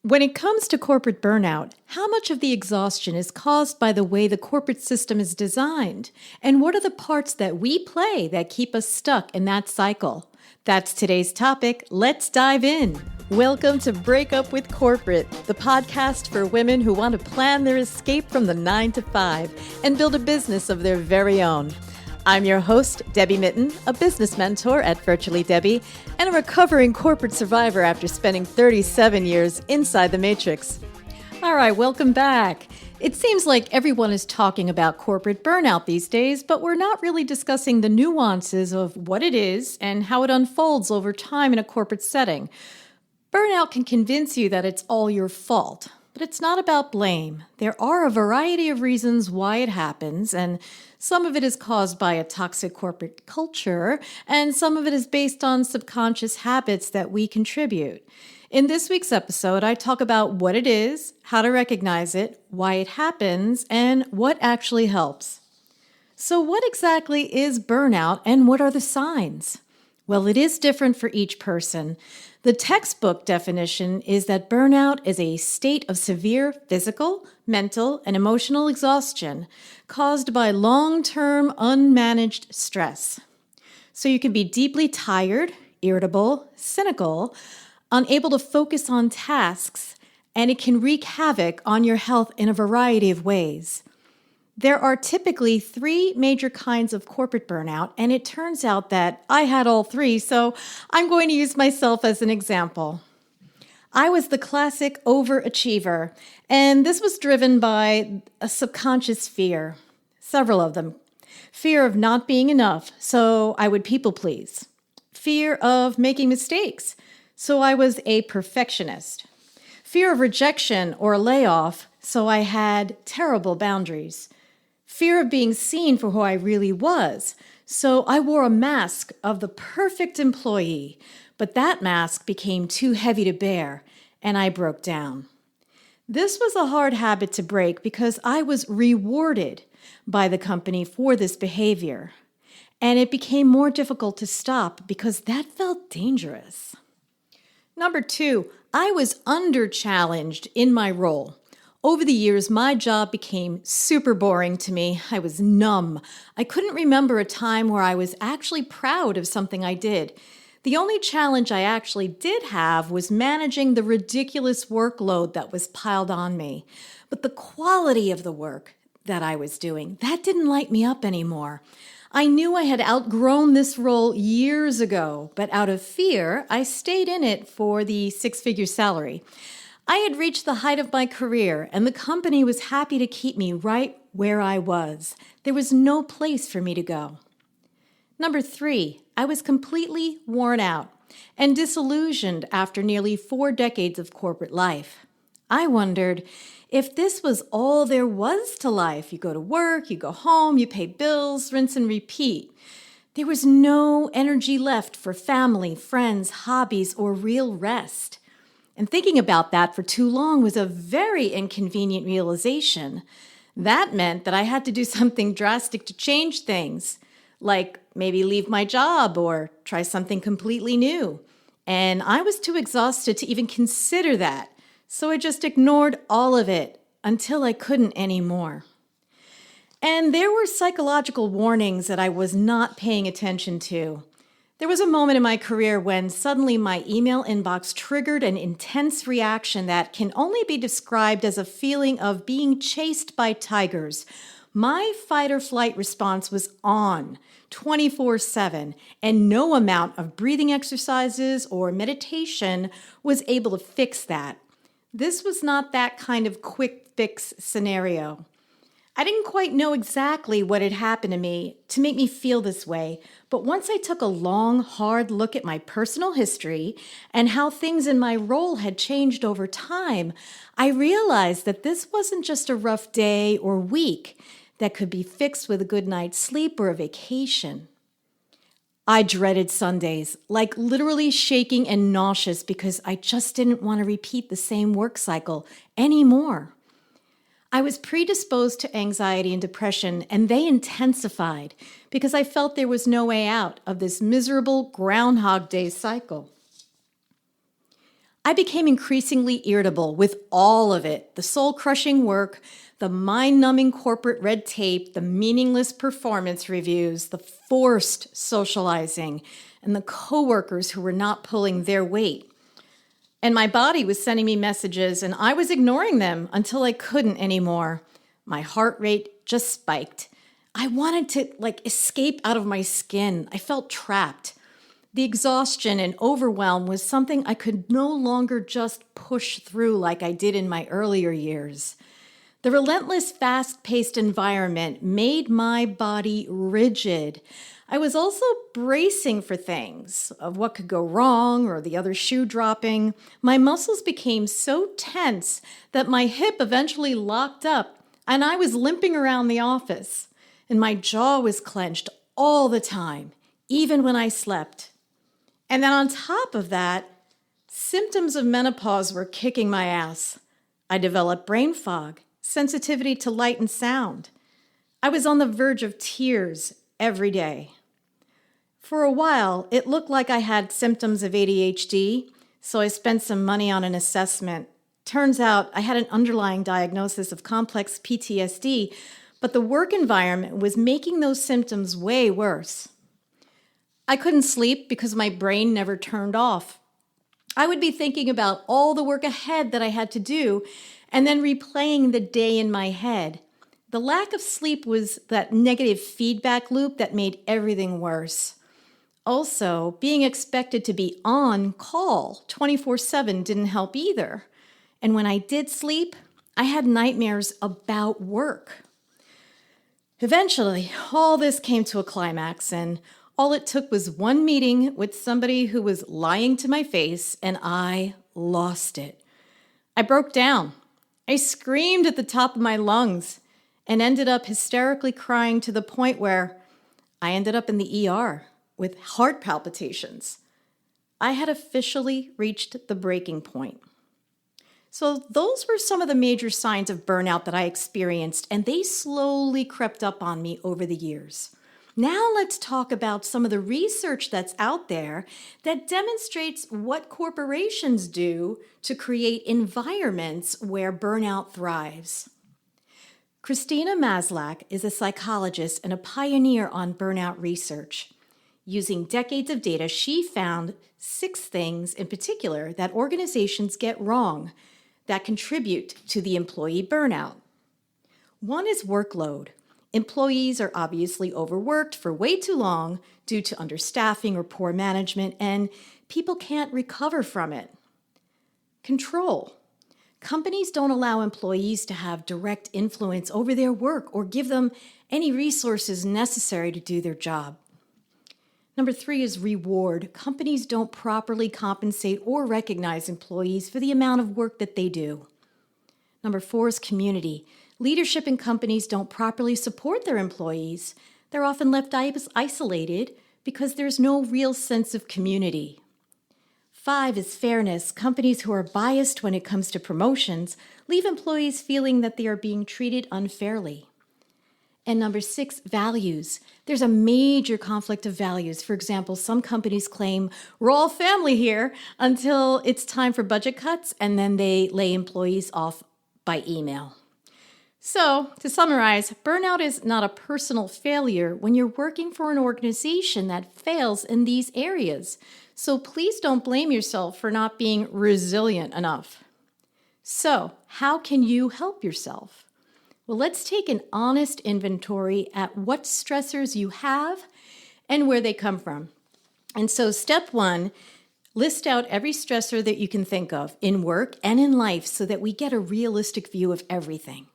When it comes to corporate burnout, how much of the exhaustion is caused by the way the corporate system is designed? And what are the parts that we play that keep us stuck in that cycle? That's today's topic. Let's dive in. Welcome to Break Up with Corporate, the podcast for women who want to plan their escape from the 9 to 5 and build a business of their very own. I'm your host, Debbie Mitten, a business mentor at Virtually Debbie, and a recovering corporate survivor after spending 37 years inside the matrix. All right, welcome back. It seems like everyone is talking about corporate burnout these days, but we're not really discussing the nuances of what it is and how it unfolds over time in a corporate setting. Burnout can convince you that it's all your fault, but it's not about blame. There are a variety of reasons why it happens, and some of it is caused by a toxic corporate culture, and some of it is based on subconscious habits that we contribute. In this week's episode, I talk about what it is, how to recognize it, why it happens, and what actually helps. So what exactly is burnout, and what are the signs? Well, it is different for each person. The textbook definition is that burnout is a state of severe physical, mental, and emotional exhaustion caused by long-term unmanaged stress. So you can be deeply tired, irritable, cynical, unable to focus on tasks, and it can wreak havoc on your health in a variety of ways. There are typically 3 major kinds of corporate burnout, and it turns out that I had all 3, so I'm going to use myself as an example. I was the classic overachiever, and this was driven by a subconscious fear, several of them. Fear of not being enough, so I would people please. Fear of making mistakes, so I was a perfectionist. Fear of rejection or layoff, so I had terrible boundaries. Fear of being seen for who I really was, so I wore a mask of the perfect employee, but that mask became too heavy to bear, and I broke down. This was a hard habit to break because I was rewarded by the company for this behavior, and it became more difficult to stop because that felt dangerous. Number 2, I was under-challenged in my role. Over the years, my job became super boring to me. I was numb. I couldn't remember a time where I was actually proud of something I did. The only challenge I actually did have was managing the ridiculous workload that was piled on me. But the quality of the work that I was doing, that didn't light me up anymore. I knew I had outgrown this role years ago, but out of fear, I stayed in it for the 6-figure salary. I had reached the height of my career, and the company was happy to keep me right where I was. There was no place for me to go. Number 3, I was completely worn out and disillusioned after nearly 4 decades of corporate life. I wondered if this was all there was to life. You go to work, you go home, you pay bills, rinse and repeat. There was no energy left for family, friends, hobbies, or real rest. And thinking about that for too long was a very inconvenient realization. That meant that I had to do something drastic to change things, like maybe leave my job or try something completely new. And I was too exhausted to even consider that, so I just ignored all of it until I couldn't anymore. And there were psychological warnings that I was not paying attention to. There was a moment in my career when suddenly my email inbox triggered an intense reaction that can only be described as a feeling of being chased by tigers. My fight or flight response was on 24/7, and no amount of breathing exercises or meditation was able to fix that. This was not that kind of quick fix scenario. I didn't quite know exactly what had happened to me to make me feel this way, but once I took a long, hard look at my personal history and how things in my role had changed over time, I realized that this wasn't just a rough day or week that could be fixed with a good night's sleep or a vacation. I dreaded Sundays, like literally shaking and nauseous because I just didn't want to repeat the same work cycle anymore. I was predisposed to anxiety and depression, and they intensified because I felt there was no way out of this miserable Groundhog Day cycle. I became increasingly irritable with all of it, the soul-crushing work, the mind-numbing corporate red tape, the meaningless performance reviews, the forced socializing, and the coworkers who were not pulling their weight. And my body was sending me messages, and I was ignoring them until I couldn't anymore. My heart rate just spiked. I wanted to escape out of my skin. I felt trapped. The exhaustion and overwhelm was something I could no longer just push through like I did in my earlier years. The relentless, fast-paced environment made my body rigid. I was also bracing for things of what could go wrong or the other shoe dropping. My muscles became so tense that my hip eventually locked up and I was limping around the office. And my jaw was clenched all the time, even when I slept. And then on top of that, symptoms of menopause were kicking my ass. I developed brain fog, sensitivity to light and sound. I was on the verge of tears every day. For a while, it looked like I had symptoms of ADHD, so I spent some money on an assessment. Turns out I had an underlying diagnosis of complex PTSD, but the work environment was making those symptoms way worse. I couldn't sleep because my brain never turned off. I would be thinking about all the work ahead that I had to do and then replaying the day in my head. The lack of sleep was that negative feedback loop that made everything worse. Also, being expected to be on call 24/7 didn't help either. And when I did sleep, I had nightmares about work. Eventually, all this came to a climax, and all it took was one meeting with somebody who was lying to my face, and I lost it. I broke down. I screamed at the top of my lungs and ended up hysterically crying to the point where I ended up in the ER with heart palpitations. I had officially reached the breaking point. So those were some of the major signs of burnout that I experienced, and they slowly crept up on me over the years. Now let's talk about some of the research that's out there that demonstrates what corporations do to create environments where burnout thrives. Christina Maslach is a psychologist and a pioneer on burnout research. Using decades of data, she found 6 things in particular that organizations get wrong that contribute to the employee burnout. One is workload. Employees are obviously overworked for way too long due to understaffing or poor management, and people can't recover from it. Control. Companies don't allow employees to have direct influence over their work or give them any resources necessary to do their job. Number 3 is reward. Companies don't properly compensate or recognize employees for the amount of work that they do. Number 4 is community. Leadership in companies don't properly support their employees. They're often left isolated because there's no real sense of community. 5 is fairness. Companies who are biased when it comes to promotions leave employees feeling that they are being treated unfairly. And number 6, values. There's a major conflict of values. For example, some companies claim, we're all family here, until it's time for budget cuts, and then they lay employees off by email. So, to summarize, burnout is not a personal failure when you're working for an organization that fails in these areas. So please don't blame yourself for not being resilient enough. So, how can you help yourself? Well, let's take an honest inventory at what stressors you have and where they come from. And so step 1, list out every stressor that you can think of in work and in life so that we get a realistic view of everything.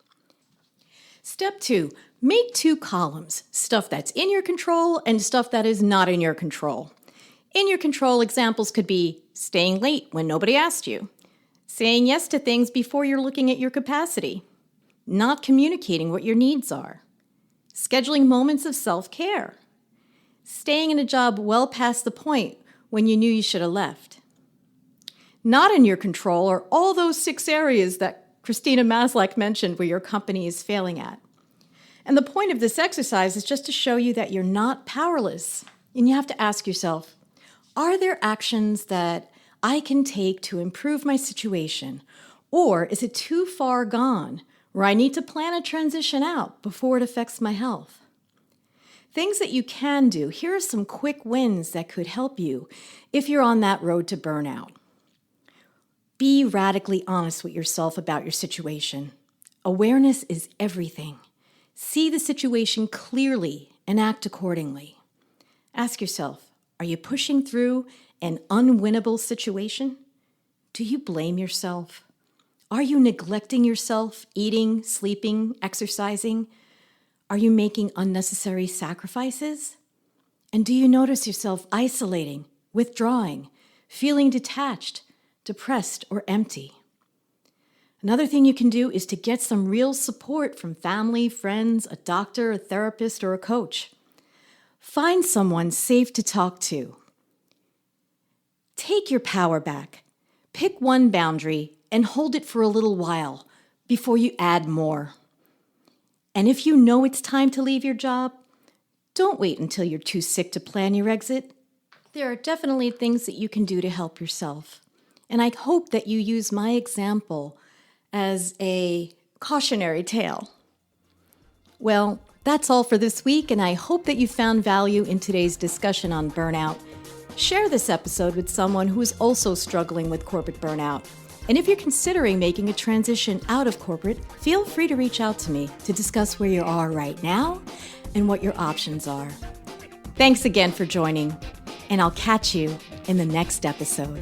Step 2, make 2 columns, stuff that's in your control and stuff that is not in your control. In your control examples could be staying late when nobody asked you, saying yes to things before you're looking at your capacity, not communicating what your needs are, scheduling moments of self-care, staying in a job well past the point when you knew you should have left. Not in your control are all those 6 areas that Christina Maslach mentioned where your company is failing at. And the point of this exercise is just to show you that you're not powerless. And you have to ask yourself, are there actions that I can take to improve my situation? Or is it too far gone where I need to plan a transition out before it affects my health? Things that you can do. Here are some quick wins that could help you if you're on that road to burnout. Be radically honest with yourself about your situation. Awareness is everything. See the situation clearly and act accordingly. Ask yourself, are you pushing through an unwinnable situation? Do you blame yourself? Are you neglecting yourself, eating, sleeping, exercising? Are you making unnecessary sacrifices? And do you notice yourself isolating, withdrawing, feeling detached, depressed, or empty? Another thing you can do is to get some real support from family, friends, a doctor, a therapist, or a coach. Find someone safe to talk to. Take your power back. Pick one boundary and hold it for a little while before you add more. And if you know it's time to leave your job, don't wait until you're too sick to plan your exit. There are definitely things that you can do to help yourself. And I hope that you use my example as a cautionary tale. Well, that's all for this week, and I hope that you found value in today's discussion on burnout. Share this episode with someone who is also struggling with corporate burnout. And if you're considering making a transition out of corporate, feel free to reach out to me to discuss where you are right now and what your options are. Thanks again for joining, and I'll catch you in the next episode.